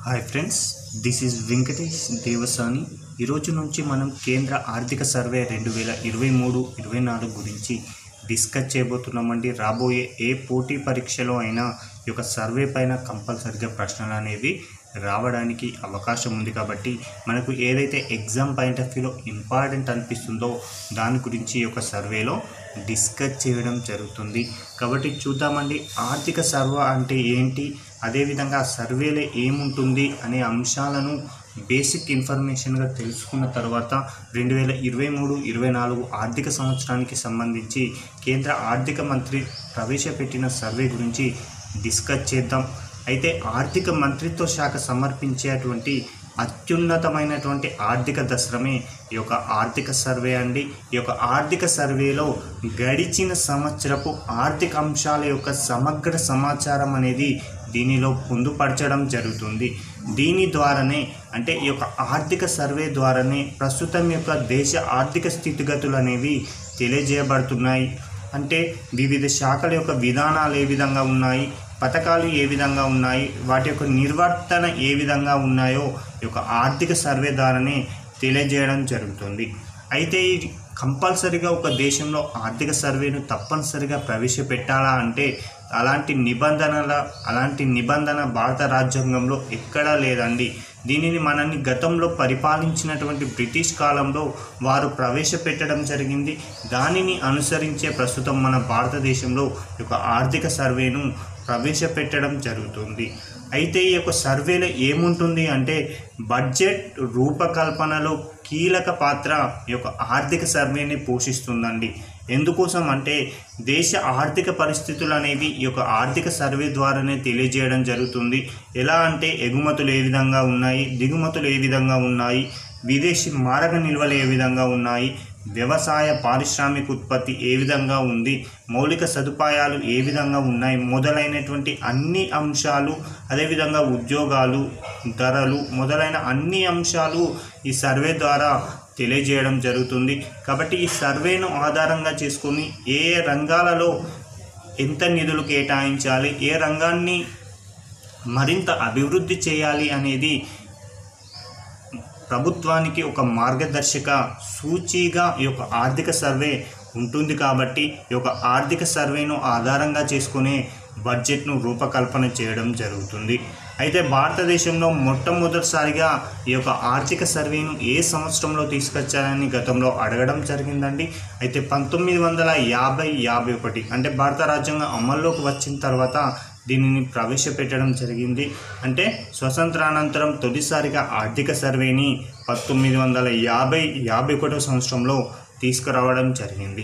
Hi friends, this is Venkatesh Devasani. ఈరోజు నుంచి మనం కేంద్ర ఆర్థిక సర్వే 2023-24 గురించి డిస్కస్ చేయబోతున్నామండి. రాబోయే ఏ పోటీ పరీక్షలో అయినా ఈ యొక్క సర్వే పైన కంపల్సరిగా ప్రశ్నలు అనేవి రావడానికి అవకాశం ఉంది. కాబట్టి మనకు ఏదైతే ఎగ్జామ్ పాయింట్ ఆఫ్ వ్యూలో ఇంపార్టెంట్ అనిపిస్తుందో దాని గురించి ఈ యొక్క సర్వేలో డిస్కస్ చేయడం జరుగుతుంది. కాబట్టి చూద్దామండి, ఆర్థిక సర్వే అంటే ఏంటి, అదేవిధంగా సర్వేలో ఏముంటుంది అనే అంశాలను బేసిక్ ఇన్ఫర్మేషన్గా తెలుసుకున్న తర్వాత 2023-24 ఆర్థిక సంవత్సరానికి సంబంధించి కేంద్ర ఆర్థిక మంత్రి ప్రవేశపెట్టిన సర్వే గురించి డిస్కస్ చేద్దాం. అయితే ఆర్థిక మంత్రిత్వ శాఖ సమర్పించేటువంటి అత్యున్నతమైనటువంటి ఆర్థిక దస్త్రమే ఈ యొక్క ఆర్థిక సర్వే అండి. ఈ యొక్క ఆర్థిక సర్వేలో గడిచిన సంవత్సరపు ఆర్థిక అంశాల యొక్క సమగ్ర సమాచారం అనేది దీనిలో పొందుపరచడం జరుగుతుంది. దీని ద్వారానే అంటే ఈ యొక్క ఆర్థిక సర్వే ద్వారానే ప్రస్తుతం యొక్క దేశ ఆర్థిక స్థితిగతులు అనేవి తెలియజేయబడుతున్నాయి. అంటే వివిధ శాఖల యొక్క విధానాలు ఏ విధంగా ఉన్నాయి, పథకాలు ఏ విధంగా ఉన్నాయి, వాటి యొక్క నిర్వర్తన ఏ విధంగా ఉన్నాయో ఈ యొక్క ఆర్థిక సర్వే ద్వారానే తెలియజేయడం జరుగుతుంది. అయితే ఈ కంపల్సరిగా ఒక దేశంలో ఆర్థిక సర్వేను తప్పనిసరిగా ప్రవేశపెట్టాలా అంటే అలాంటి నిబంధన భారత రాజ్యాంగంలో ఎక్కడా లేదండి. దీనిని మనల్ని గతంలో పరిపాలించినటువంటి బ్రిటిష్ కాలంలో వారు ప్రవేశపెట్టడం జరిగింది. దానిని అనుసరించే ప్రస్తుతం మన భారతదేశంలో ఈ యొక్క ఆర్థిక సర్వేను ప్రవేశపెట్టడం జరుగుతుంది. అయితే ఈ యొక్క సర్వేలో ఏముంటుంది అంటే బడ్జెట్ రూపకల్పనలో కీలక పాత్ర ఈ యొక్క ఆర్థిక సర్వేని పోషిస్తుందండి. ఎందుకోసం అంటే దేశ ఆర్థిక పరిస్థితులు అనేవి ఈ యొక్క ఆర్థిక సర్వే ద్వారానే తెలియజేయడం జరుగుతుంది. ఎలా అంటే ఎగుమతులు ఏ విధంగా ఉన్నాయి, దిగుమతులు ఏ విధంగా ఉన్నాయి, విదేశీ మారక నిల్వలు ఏ విధంగా ఉన్నాయి, వ్యవసాయ పారిశ్రామిక ఉత్పత్తి ఏ విధంగా ఉంది, మౌలిక సదుపాయాలు ఏ విధంగా ఉన్నాయి మొదలైనటువంటి అన్ని అంశాలు, అదేవిధంగా ఉద్యోగాలు, ధరలు మొదలైన అన్ని అంశాలు ఈ సర్వే ద్వారా తెలియజేయడం జరుగుతుంది. కాబట్టి ఈ సర్వేను ఆధారంగా చేసుకొని ఏ రంగాలలో ఎంత నిధులు కేటాయించాలి, ఏ రంగాన్ని మరింత అభివృద్ధి చేయాలి అనేది ప్రభుత్వానికి ఒక మార్గదర్శక సూచీగా ఈ యొక్క ఆర్థిక సర్వే ఉంటుంది. కాబట్టి ఈ యొక్క ఆర్థిక సర్వేను ఆధారంగా చేసుకునే బడ్జెట్ను రూపకల్పన చేయడం జరుగుతుంది. అయితే భారతదేశంలో మొట్టమొదటిసారిగా ఈ యొక్క ఆర్థిక సర్వేను ఏ సంవత్సరంలో తీసుకొచ్చారని గతంలో అడగడం జరిగిందండి. అయితే 1950-51 అంటే భారత రాజ్యాంగం అమల్లోకి వచ్చిన తర్వాత దీనిని ప్రవేశపెట్టడం జరిగింది. అంటే స్వతంత్రానంతరం తొలిసారిగా ఆర్థిక సర్వేని 1950-51 సంవత్సరంలో తీసుకురావడం జరిగింది.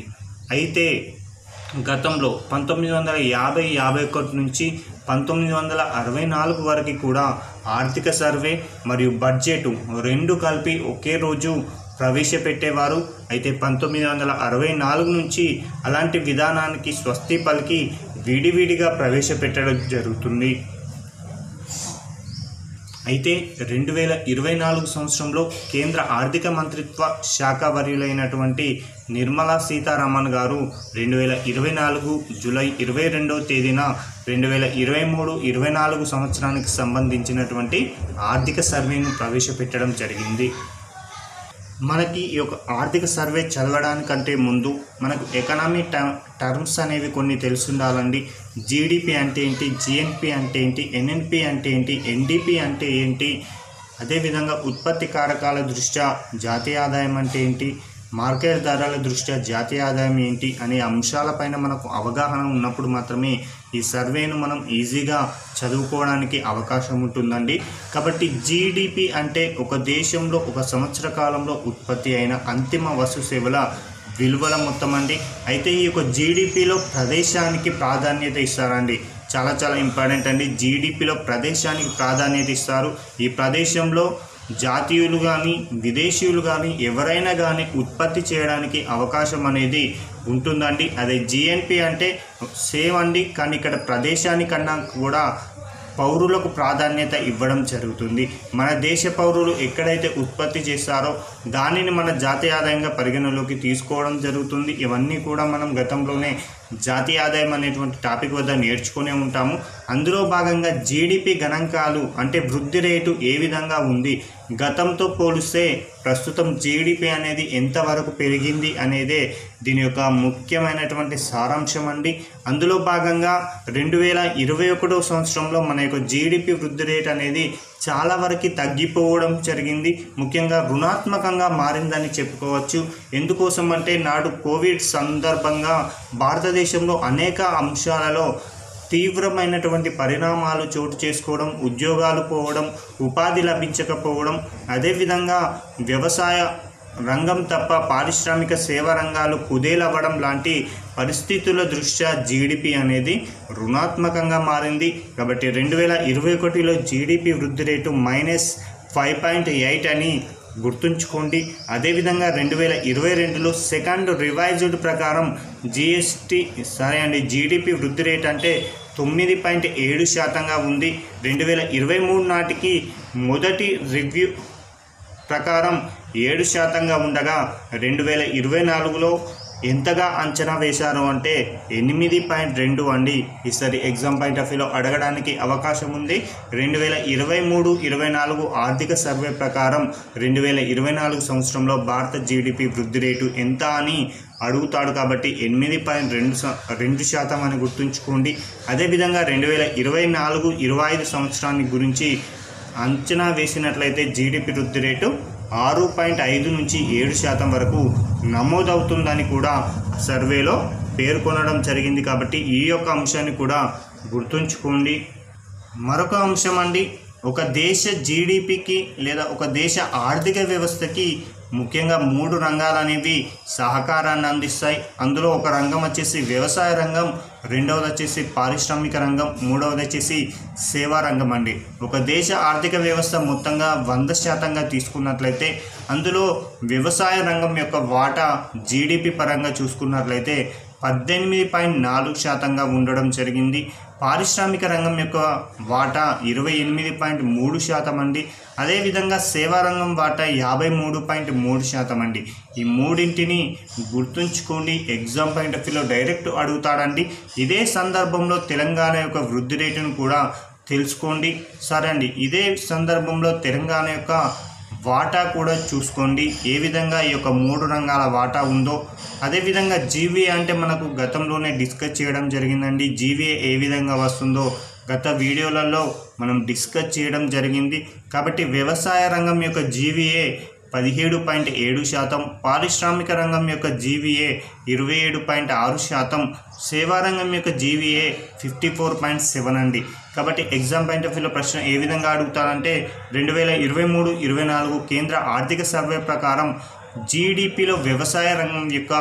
అయితే గతంలో 1950-51 నుంచి 1964 వరకు కూడా ఆర్థిక సర్వే మరియు బడ్జెట్ రెండు కలిపి ఒకే రోజు ప్రవేశపెట్టేవారు. అయితే 1964 నుంచి అలాంటి విధానానికి స్వస్తి పలికి విడివిడిగా ప్రవేశపెట్టడం జరుగుతుంది. అయితే 2024 సంవత్సరంలో కేంద్ర ఆర్థిక మంత్రిత్వ శాఖ వర్యులైనటువంటి నిర్మలా సీతారామన్ గారు 2024 జూలై 22వ తేదీన 2023-24 సంవత్సరానికి సంబంధించినటువంటి ఆర్థిక సర్వేను ప్రవేశపెట్టడం జరిగింది. మనకి ఈ యొక్క ఆర్థిక సర్వే చదవడానికంటే ముందు మనకు ఎకనామిక్ టర్మ్స్ అనేవి కొన్ని తెలుసుండాలండి. జీడిపి అంటే ఏంటి, జిఎన్పి అంటే ఏంటి, ఎన్ఎన్పి అంటే ఏంటి, ఎన్డిపి అంటే ఏంటి, అదేవిధంగా ఉత్పత్తి కారకాల దృష్ట్యా జాతీయ ఆదాయం అంటే ఏంటి, మార్కెట్ ధరల దృష్ట్యా జాతీయ ఆదాయం ఏంటి అనే అంశాలపైన మనకు అవగాహన ఉన్నప్పుడు మాత్రమే ఈ సర్వేను మనం ఈజీగా చదువుకోవడానికి అవకాశం ఉంటుందండి. కాబట్టి జీడిపి అంటే ఒక దేశంలో ఒక సంవత్సర కాలంలో ఉత్పత్తి అయిన అంతిమ వస్తు సేవల విలువల మొత్తం అండి. అయితే ఈ యొక్క జీడిపిలో ప్రదేశానికి ప్రాధాన్యత ఇస్తారండి. చాలా ఇంపార్టెంట్ అండి. జీడిపిలో ప్రదేశానికి ప్రాధాన్యత ఇస్తారు. ఈ ప్రదేశంలో జాతీయులు కానీ విదేశీయులు కానీ ఎవరైనా కానీ ఉత్పత్తి చేయడానికి అవకాశం అనేది ఉంటుందండి. అదే జిఎన్పి అంటే సేమ్ అండి, కానీ ఇక్కడ ప్రదేశానికన్నా కూడా పౌరులకు ప్రాధాన్యత ఇవ్వడం జరుగుతుంది. మన దేశ పౌరులు ఎక్కడైతే ఉత్పత్తి చేస్తారో దానిని మన జాతీయ ఆదాయంగా పరిగణలోకి తీసుకోవడం జరుగుతుంది. ఇవన్నీ కూడా మనం గతంలోనే జాతీయ ఆదాయం అనేటువంటి టాపిక్ వద్ద నేర్చుకునే ఉంటాము. అందులో భాగంగా జీడిపి గణాంకాలు అంటే వృద్ధి రేటు ఏ విధంగా ఉంది, గతంతో పోలిస్తే ప్రస్తుతం జీడిపి అనేది ఎంతవరకు పెరిగింది అనేదే దీని యొక్క ముఖ్యమైనటువంటి సారాంశం అండి. అందులో భాగంగా 2021 సంవత్సరంలో మన యొక్క జీడిపి వృద్ధి రేట్ అనేది చాలా వరకు తగ్గిపోవడం జరిగింది. ముఖ్యంగా రుణాత్మకంగా మారిందని చెప్పుకోవచ్చు. ఎందుకోసం అంటే నాడు కోవిడ్ సందర్భంగా భారతదేశంలో అనేక అంశాలలో తీవ్రమైనటువంటి పరిణామాలు చోటు చేసుకోవడం, ఉద్యోగాలు పోవడం, ఉపాధి లభించకపోవడం, అదేవిధంగా వ్యవసాయ రంగం తప్ప పారిశ్రామిక సేవా రంగాలు కుదేలవ్వడం లాంటి పరిస్థితుల దృష్ట్యా జీడిపి అనేది రుణాత్మకంగా మారింది. కాబట్టి 2021లో జీడిపి వృద్ధి రేటు -5.8 అని గుర్తుంచుకోండి. అదేవిధంగా 2022లో సెకండ్ రివైజ్డ్ ప్రకారం జీడిపి వృద్ధి రేట్ అంటే 9.7% ఉంది. 2023 నాటికి మొదటి రివ్యూ ప్రకారం 7% ఉండగా 2024లో ఎంతగా అంచనా వేశారు అంటే 8.2 అండి. ఈసారి ఎగ్జామ్ పాయింట్ ఆఫ్ వ్యూలో అడగడానికి అవకాశం ఉంది. 2023-24 ఆర్థిక సర్వే ప్రకారం 2024 సంవత్సరంలో భారత జీడిపి వృద్ధి రేటు ఎంత అని అడుగుతాడు. కాబట్టి 8.2% అని గుర్తుంచుకోండి. అదేవిధంగా 2024-25 సంవత్సరాన్ని గురించి అంచనా వేసినట్లయితే జీడిపి వృద్ధి రేటు 6.5 నుంచి 7% వరకు నమోదవుతుందని కూడా సర్వేలో పేర్కొనడం జరిగింది. కాబట్టి ఈ యొక్క అంశాన్ని కూడా గుర్తుంచుకోండి. మరొక అంశం అండి, ఒక దేశ జీడిపికి లేదా ఒక దేశ ఆర్థిక వ్యవస్థకి ముఖ్యంగా 3 రంగాలు అనేవి సహకారాన్ని అందిస్తాయి. అందులో ఒక రంగం వచ్చేసి వ్యవసాయ రంగం, రెండవది వచ్చేసి పారిశ్రామిక రంగం, మూడవది వచ్చేసి సేవా రంగం అండి. ఒక దేశ ఆర్థిక వ్యవస్థ మొత్తంగా 100%గా తీసుకున్నట్లయితే అందులో వ్యవసాయ రంగం యొక్క వాటా జీడిపి పరంగా చూసుకున్నట్లయితే 18.4%గా ఉండడం జరిగింది. పారిశ్రామిక రంగం యొక్క వాటా 28.3% అండి. అదేవిధంగా సేవా రంగం వాటా 53.3% అండి. ఈ మూడింటిని గుర్తుంచుకోండి. ఎగ్జామ్ పాయింట్ ఆఫ్ వ్యూలో డైరెక్ట్ అడుగుతాడండి. ఇదే సందర్భంలో తెలంగాణ యొక్క వృద్ధి రేటును కూడా తెలుసుకోండి. సరే అండి, ఇదే సందర్భంలో తెలంగాణ యొక్క వాటా కూడా చూసుకోండి, ఏ విధంగా ఈ యొక్క 3 రంగాల వాటా ఉందో. అదేవిధంగా జీవీఏ అంటే మనకు గతంలోనే డిస్కస్ చేయడం జరిగిందండి. జీవీఏ ఏ విధంగా వస్తుందో గత వీడియోలలో మనం డిస్కస్ చేయడం జరిగింది. కాబట్టి వ్యవసాయ రంగం యొక్క జీవీఏ 17.7%, పారిశ్రామిక రంగం యొక్క జీవీఏ 27.6%, సేవా రంగం యొక్క జీవీఏ 54.7 అండి. కాబట్టి ఎగ్జామ్ పాయింట్ ఆఫ్ వ్యూలో ప్రశ్న ఏ విధంగా అడుగుతారంటే 2023-24 కేంద్ర ఆర్థిక సర్వే ప్రకారం జీడిపిలో వ్యవసాయ రంగం యొక్క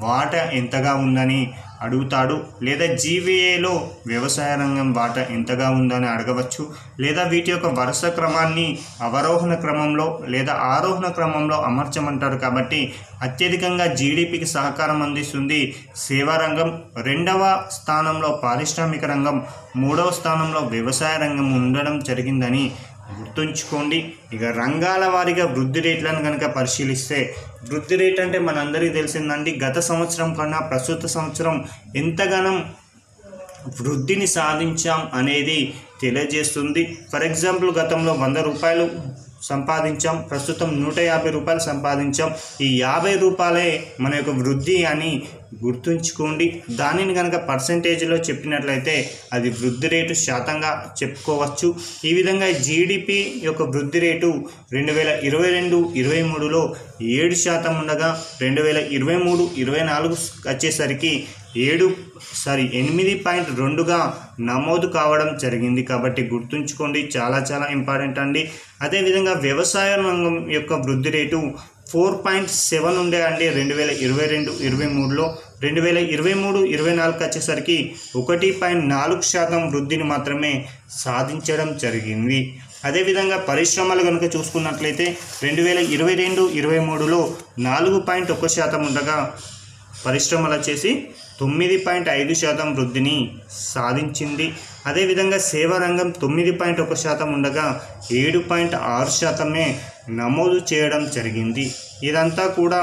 వాటా ఎంతగా ఉందని అడుగుతాడు, లేదా జీవీఏలో వ్యవసాయ రంగం వాటా ఎంతగా ఉందని అడగవచ్చు, లేదా వీటి యొక్క వరుస క్రమాన్ని అవరోహణ క్రమంలో లేదా ఆరోహణ క్రమంలో అమర్చమంటారు. కాబట్టి అత్యధికంగా జీడిపికి సహకారం అందిస్తుంది సేవా రంగం, 2వ స్థానంలో పారిశ్రామిక రంగం, 3వ స్థానంలో వ్యవసాయ రంగం ఉండడం జరిగిందని గుర్తుంచుకోండి. ఇక రంగాల వారీగా వృద్ధి రేట్లను కనుక పరిశీలిస్తే వృద్ధి రేట్ అంటే మనందరికీ తెలిసిందండి, గత సంవత్సరం కన్నా ప్రస్తుత సంవత్సరం ఎంతగానో వృద్ధిని సాధించాం అనేది తెలియజేస్తుంది. ఫర్ ఎగ్జాంపుల్ గతంలో 100 రూపాయలు సంపాదించాం, ప్రస్తుతం 150 రూపాయలు సంపాదించాం. ఈ 50 రూపాయలే మన యొక్క వృద్ధి అని గుర్తుంచుకోండి. దానిని కనుక పర్సంటేజ్లో చెప్పినట్లయితే అది వృద్ధి రేటు శాతంగా చెప్పుకోవచ్చు. ఈ విధంగా జీడిపి యొక్క వృద్ధి రేటు 2022-23లో 7% ఉండగా 2023-24 వచ్చేసరికి 8.2గా నమోదు కావడం జరిగింది. కాబట్టి గుర్తుంచుకోండి, చాలా చాలా ఇంపార్టెంట్ అండి. అదేవిధంగా వ్యవసాయ రంగం యొక్క వృద్ధి రేటు 4.7 ఉండే అండి 2022-23లో. 2023-24 వచ్చేసరికి 1.4% వృద్ధిని మాత్రమే సాధించడం జరిగింది. అదేవిధంగా పరిశ్రమలు కనుక చూసుకున్నట్లయితే 2022-23లో 4.1% ఉండగా పరిశ్రమలు వచ్చేసి 9.5% వృద్ధిని సాధించింది. అదేవిధంగా సేవా రంగం 9.1% ఉండగా 7.6% నమోదు చేయడం జరిగింది. ఇదంతా కూడా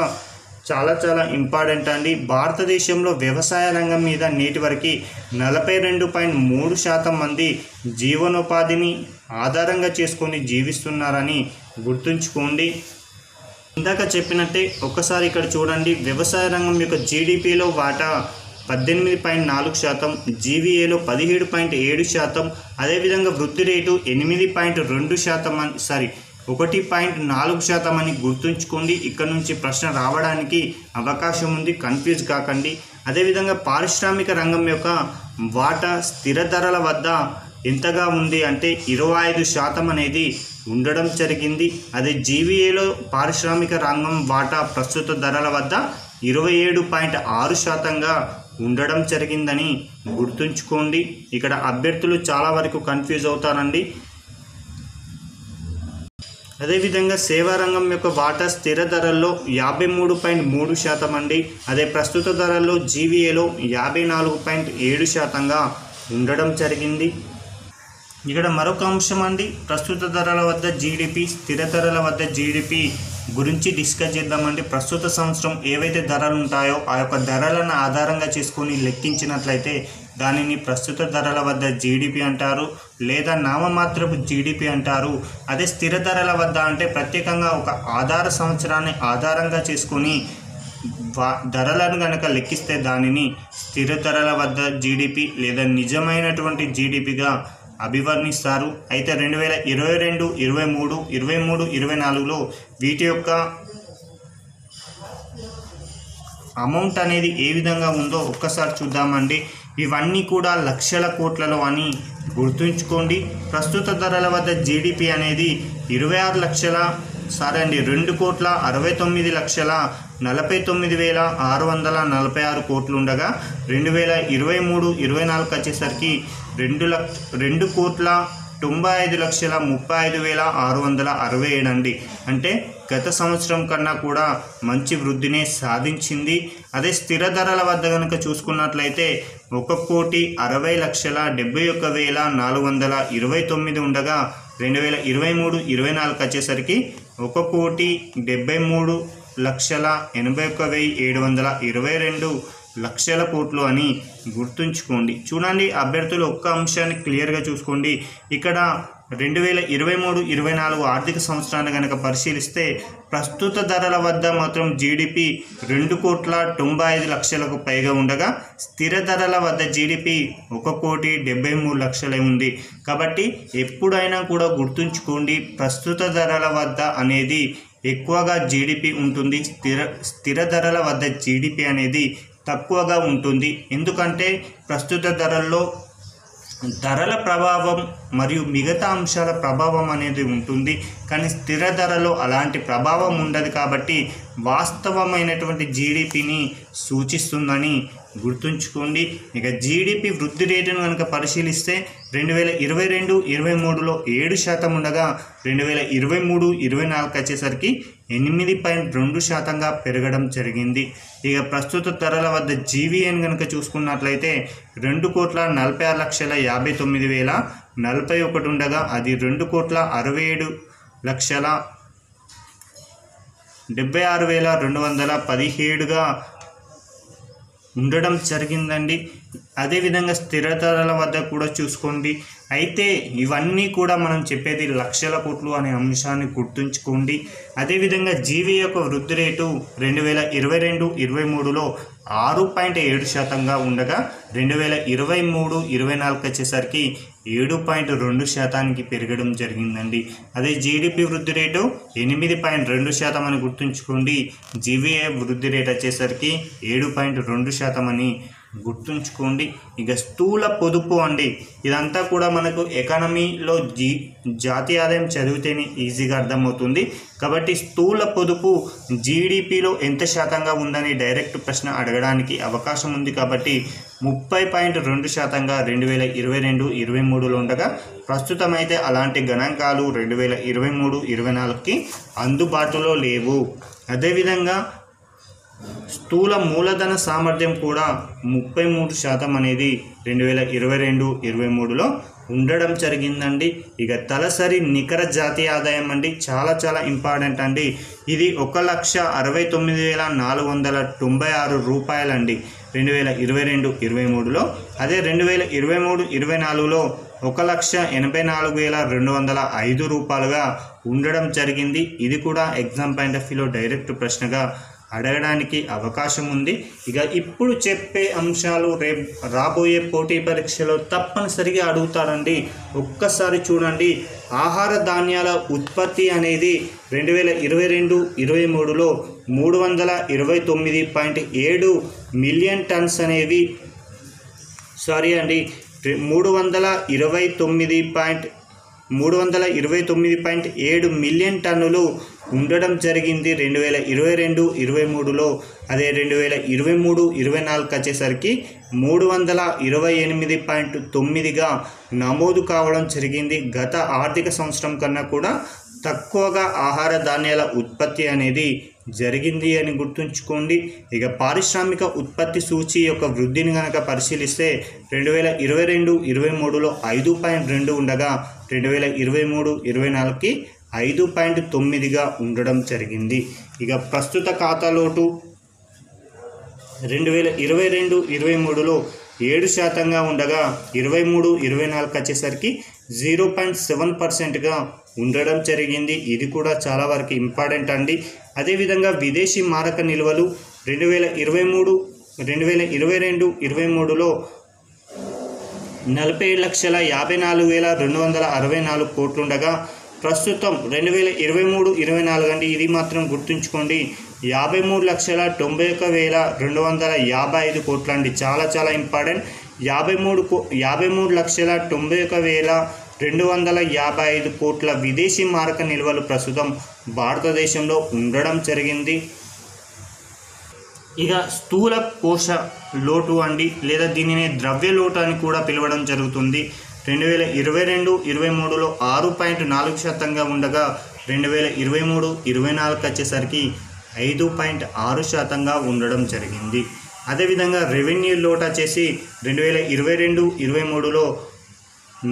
చాలా చాలా ఇంపార్టెంట్ అండి. భారతదేశంలో వ్యవసాయ రంగం మీద నేటి వరకు 42.3% మంది జీవనోపాధిని ఆధారంగా చేసుకొని జీవిస్తున్నారని గుర్తుంచుకోండి. ఇందాక చెప్పినట్టే ఒక్కసారి ఇక్కడ చూడండి, వ్యవసాయ రంగం యొక్క జీడిపిలో వాటా 18.4%, జీవీఏలో 17.7%, అదేవిధంగా వృద్ధి రేటు 1.4% అని గుర్తుంచుకోండి. ఇక్కడ నుంచి ప్రశ్న రావడానికి అవకాశం ఉంది, కన్ఫ్యూజ్ కాకండి. అదేవిధంగా పారిశ్రామిక రంగం యొక్క వాటా స్థిర ధరల వద్ద ఎంతగా ఉంది అంటే 25% అనేది ఉండడం జరిగింది. అదే జీవీఏలో పారిశ్రామిక రంగం వాటా ప్రస్తుత ధరల వద్ద 27.6%గా ఉండడం జరిగిందని గుర్తుంచుకోండి. ఇక్కడ అభ్యర్థులు చాలా వరకు కన్ఫ్యూజ్ అవుతారండి. అదేవిధంగా సేవా రంగం యొక్క వాటా స్థిర ధరల్లో 53.3% అండి. అదే ప్రస్తుత ధరల్లో జీవీఏలో 54.7%గా ఉండడం జరిగింది. ఇక్కడ మరొక అంశం అండి, ప్రస్తుత ధరల వద్ద జీడిపి, స్థిర ధరల వద్ద జీడిపి గురించి డిస్కస్ చేద్దామండి. ప్రస్తుత సంవత్సరం ఏవైతే ధరలు ఉంటాయో ఆ యొక్క ధరలను ఆధారంగా చేసుకొని లెక్కించినట్లయితే దానిని ప్రస్తుత ధరల వద్ద జీడిపి అంటారు, లేదా నామమాత్రపు జీడిపి అంటారు. అదే స్థిర ధరల వద్ద అంటే ప్రత్యేకంగా ఒక ఆధార సంవత్సరాన్ని ఆధారంగా చేసుకొని ధరలను కనుక లెక్కిస్తే దానిని స్థిర ధరల వద్ద జీడిపి లేదా నిజమైనటువంటి జీడిపిగా అభివర్ణిస్తారు. అయితే 2022, 23, 24లో వీటి యొక్క అమౌంట్ అనేది ఏ విధంగా ఉందో ఒక్కసారి చూద్దామండి. ఇవన్నీ కూడా లక్షల కోట్లలో అని గుర్తుంచుకోండి. ప్రస్తుత ధరల వద్ద జీడిపి అనేది 2,69,49,646 కోట్లు ఉండగా 2023-24 వచ్చేసరికి 2,95,35,667 అండి. అంటే గత సంవత్సరం కన్నా కూడా మంచి వృద్ధిని సాధించింది. అదే స్థిర ధరల వద్ద కనుక చూసుకున్నట్లయితే 1,61,71,429 ఉండగా 2023-24 వచ్చేసరికి 1,73,81,722 కోట్లు అని గుర్తుంచుకోండి. చూడండి అభ్యర్థులు ఒక్క అంశాన్ని క్లియర్గా చూసుకోండి. ఇక్కడ 2023-24 ఆర్థిక సంవత్సరాన్ని కనుక పరిశీలిస్తే ప్రస్తుత ధరల వద్ద మాత్రం జీడిపి 2,95,00,000కు పైగా ఉండగా స్థిర ధరల వద్ద జీడిపి 1,73,00,000 ఉంది. కాబట్టి ఎప్పుడైనా కూడా గుర్తుంచుకోండి, ప్రస్తుత ధరల వద్ద అనేది ఎక్కువగా జీడిపి ఉంటుంది, స్థిర ధరల వద్ద జీడిపి అనేది తక్కువగా ఉంటుంది. ఎందుకంటే ప్రస్తుత ధరల్లో ధరల ప్రభావం మరియు మిగతా అంశాల ప్రభావం అనేది ఉంటుంది, కానీ స్థిర ధరలో అలాంటి ప్రభావం ఉండదు. కాబట్టి వాస్తవమైనటువంటి జీడిపిని సూచిస్తుందని గుర్తుంచుకోండి. ఇక జీడిపి వృద్ధి రేటును కనుక పరిశీలిస్తే 2022-23లో 7% ఉండగా 2023-24 వచ్చేసరికి 8.2%గా పెరగడం జరిగింది. ఇక ప్రస్తుత ధరల వద్ద జీవీఎన్ కనుక చూసుకున్నట్లయితే 2,49,59,041 ఉండగా అది 2,67,217గా ఉండడం జరిగిందండి. అదేవిధంగా స్థిర ధరల వద్ద కూడా చూసుకోండి. అయితే ఇవన్నీ కూడా మనం చెప్పేది లక్షల కోట్లు అనే అంశాన్ని గుర్తుంచుకోండి. అదేవిధంగా జీవీ యొక్క వృద్ధి రేటు 2022-23లో 6.7%గా ఉండగా 2023-24 వచ్చేసరికి 7.2%కి పెరగడం జరిగిందండి. అదే జీడిపి వృద్ధి రేటు 8.2% అని గుర్తుంచుకోండి. జీవీఏ వృద్ధి రేటు వచ్చేసరికి 7.2% అని గుర్తుంచుకోండి. ఇక స్థూల పొదుపు అండి, ఇదంతా కూడా మనకు ఎకానమీలో జాతీయ ఆదాయం చదివితేనే ఈజీగా అర్థమవుతుంది. కాబట్టి స్థూల పొదుపు జీడిపిలో ఎంత శాతంగా ఉందని డైరెక్ట్ ప్రశ్న అడగడానికి అవకాశం ఉంది. కాబట్టి 30.2%గా 2022-23లో ఉండగా ప్రస్తుతం అయితే అలాంటి గణాంకాలు 2023-24కి అందుబాటులో లేవు. అదేవిధంగా స్థూల మూలధన సామర్థ్యం కూడా 33% అనేది 2022-23లో ఉండడం జరిగిందండి. ఇక తలసరి నికర జాతీయ ఆదాయం అండి, చాలా ఇంపార్టెంట్ అండి. ఇది 1,69,496 రూపాయలండి 2022-23లో. అదే 2023-24లో 1,84,205 రూపాయలుగా ఉండడం జరిగింది. ఇది కూడా ఎగ్జామ్ పాయింట్ ఆఫ్ వ్యూలో డైరెక్ట్ ప్రశ్నగా అడగడానికి అవకాశం ఉంది. ఇక ఇప్పుడు చెప్పే అంశాలు రేపు రాబోయే పోటీ పరీక్షలో తప్పనిసరిగా అడుగుతారండి. ఒక్కసారి చూడండి, ఆహార ధాన్యాల ఉత్పత్తి అనేది 2022-23లో 329.7 మిలియన్ టన్స్ అనేవి 329.7 మిలియన్ టన్నులు ఉండడం జరిగింది 2022-23లో. అదే 2023-24 వచ్చేసరికి 328.9గా నమోదు కావడం జరిగింది. గత ఆర్థిక సంవత్సరం కన్నా కూడా తక్కువగా ఆహార ధాన్యాల ఉత్పత్తి అనేది జరిగింది అని గుర్తుంచుకోండి. ఇక పారిశ్రామిక ఉత్పత్తి సూచి యొక్క వృద్ధిని కనుక పరిశీలిస్తే 2022-23లో 5.2 ఉండగా 2023-24కి 5.9గా ఉండడం జరిగింది. ఇక ప్రస్తుత ఖాతా లోటు 2022-23లో 7% ఉండగా 23-24 వచ్చేసరికి 0.7%గా ఉండడం జరిగింది. ఇది కూడా చాలా వరకు ఇంపార్టెంట్ అండి. అదేవిధంగా విదేశీ మారక నిల్వలు 2022-23లో 47,54,264 కోట్లుండగా ప్రస్తుతం 2023-24 అండి, ఇది మాత్రం గుర్తుంచుకోండి, 53,91,255 కోట్లండి. చాలా ఇంపార్టెంట్. 53,91,255 కోట్ల విదేశీ మారక నిల్వలు ప్రస్తుతం భారతదేశంలో ఉండడం జరిగింది. ఇక స్థూల కోశ లోటు అండి, లేదా దీనిని ద్రవ్య లోటు అని కూడా పిలవడం జరుగుతుంది. 2022-23లో 6.4% ఉండగా 2023-24 వచ్చేసరికి 5.6%గా ఉండడం జరిగింది. అదేవిధంగా రెవెన్యూ లోటు వచ్చేసి 2022-23లో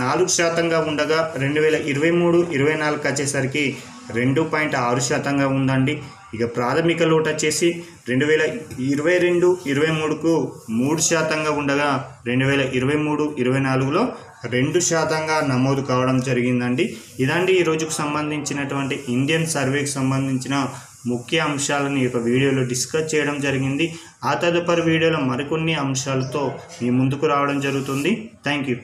4%గా ఉండగా 2023-24 వచ్చేసరికి 2.6%గా ఉందండి. ఇక ప్రాథమిక లోటు వచ్చేసి 2022-23కు 3%గా ఉండగా 2023-24లో 2%గా నమోదు కావడం జరిగిందండి. ఇదండి ఈ రోజుకు సంబంధించినటువంటి ఇండియన్ సర్వేకి సంబంధించిన ముఖ్య అంశాలను ఈ యొక్క వీడియోలో డిస్కస్ చేయడం జరిగింది. ఆ తదుపరి వీడియోలో మరికొన్ని అంశాలతో మీ ముందుకు రావడం జరుగుతుంది. Thank you.